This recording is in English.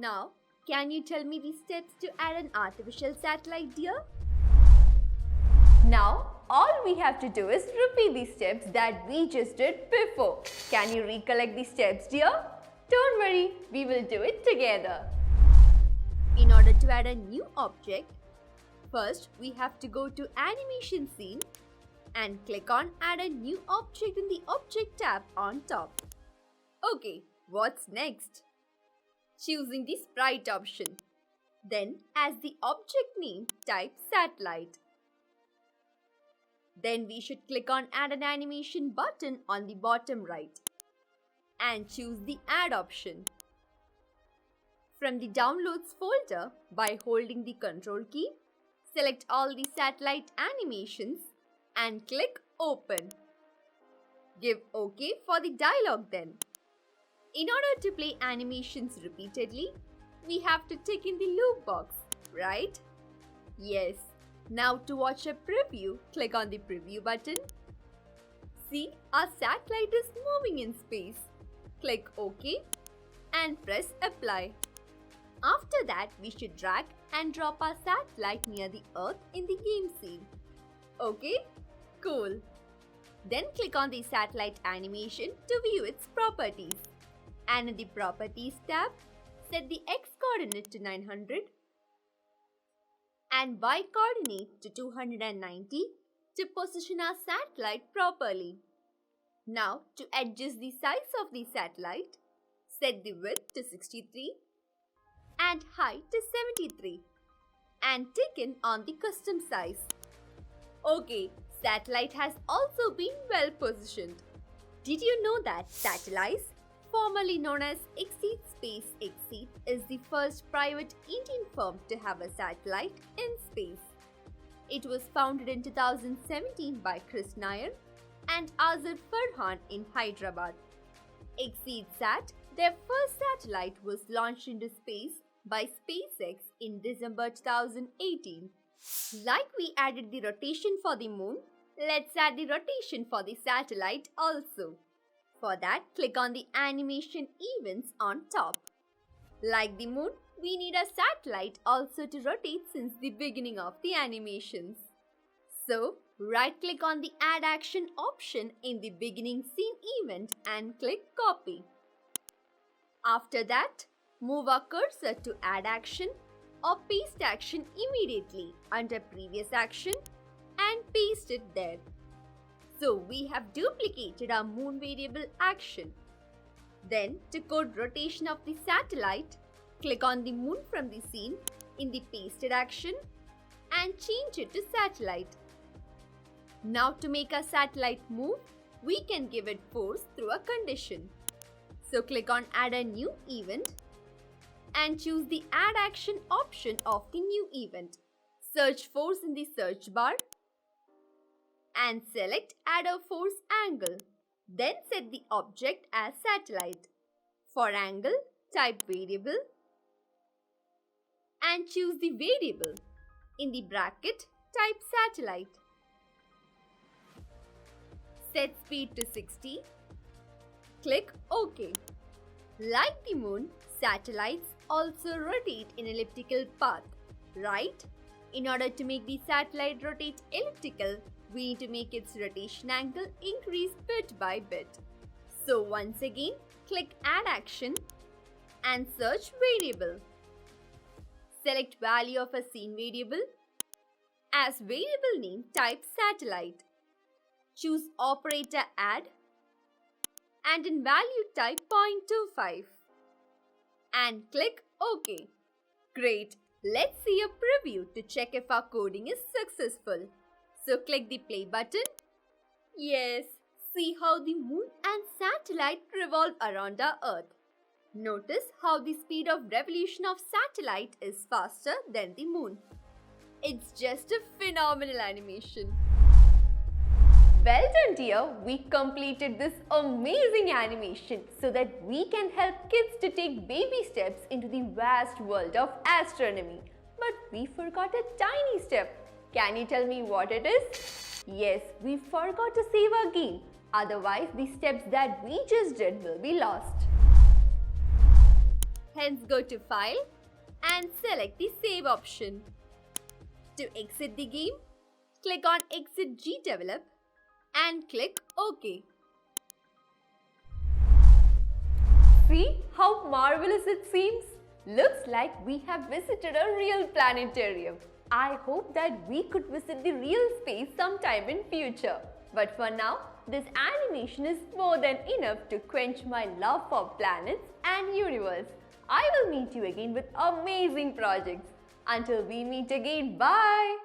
Now, can you tell me the steps to add an artificial satellite, dear? Now, all we have to do is repeat the steps that we just did before. Can you recollect the steps, dear? Don't worry, we will do it together. In order to add a new object, first we have to go to Animation Scene and click on Add a New Object in the Object tab on top. Okay, what's next? Choosing the Sprite option. Then, as the object name, type Satellite. Then we should click on Add an Animation button on the bottom right and choose the Add option. From the Downloads folder, by holding the Control key, select all the satellite animations and click Open. Give OK for the dialog then. In order to play animations repeatedly, we have to tick in the loop box, right? Yes. Now to watch a preview, click on the Preview button. See, our satellite is moving in space. Click OK and press Apply. After that, we should drag and drop our satellite near the Earth in the game scene. Okay? Cool. Then click on the satellite animation to view its properties. And in the Properties tab, set the X coordinate to 900 and Y coordinate to 290 to position our satellite properly. Now, to adjust the size of the satellite, set the width to 63 and height to 73 and tick in on the custom size. Okay, satellite has also been well positioned. Did you know that Satellites, formerly known as 𝗟𝗏, is the first private Indian firm to have a satellite in space? It was founded in 2017 by Chris Nair and 𝗟𝗏𝗲𝗏 in Hyderabad. 𝗟𝗏𝗏𝗏, their first satellite, was launched into space by SpaceX in December 2018. Like we added the rotation for the moon, let's add the rotation for the satellite also. For that, click on the Animation Events on top. Like the moon, we need a satellite also to rotate since the beginning of the animations. So, right-click on the Add Action option in the Beginning Scene event and click Copy. After that, move our cursor to Add Action or Paste Action immediately under Previous Action and paste it there. So we have duplicated our moon variable action. Then, to code rotation of the satellite, click on the moon from the scene in the pasted action and change it to satellite. Now to make our satellite move, we can give it force through a condition. So click on Add a New Event and choose the Add Action option of the new event. Search force in the search bar and select Add a Force Angle. Then set the object as satellite. For angle, type variable and choose the variable. In the bracket, type satellite. Set speed to 60. Click OK. Like the moon, satellites also rotate in elliptical path, right? In order to make the satellite rotate elliptical, we need to make its rotation angle increase bit by bit. So once again, click Add Action and search Variable. Select value of a scene variable. As variable name, type Satellite. Choose Operator Add and in value type 0.25 and click OK. Great! Let's see a preview to check if our coding is successful. So click the play button. Yes, see how the moon and satellite revolve around our Earth. Notice how the speed of revolution of satellite is faster than the moon. It's just a phenomenal animation. Well done, dear. We completed this amazing animation so that we can help kids to take baby steps into the vast world of astronomy. But we forgot a tiny step. Can you tell me what it is? Yes, we forgot to save our game. Otherwise, the steps that we just did will be lost. Hence go to File and select the Save option. To exit the game, click on Exit 𝗟𝗫 and click OK. See how marvelous it seems? Looks like we have visited a real planetarium. I hope that we could visit the real space sometime in future. But for now, this animation is more than enough to quench my love for planets and universe. I will meet you again with amazing projects. Until we meet again, bye!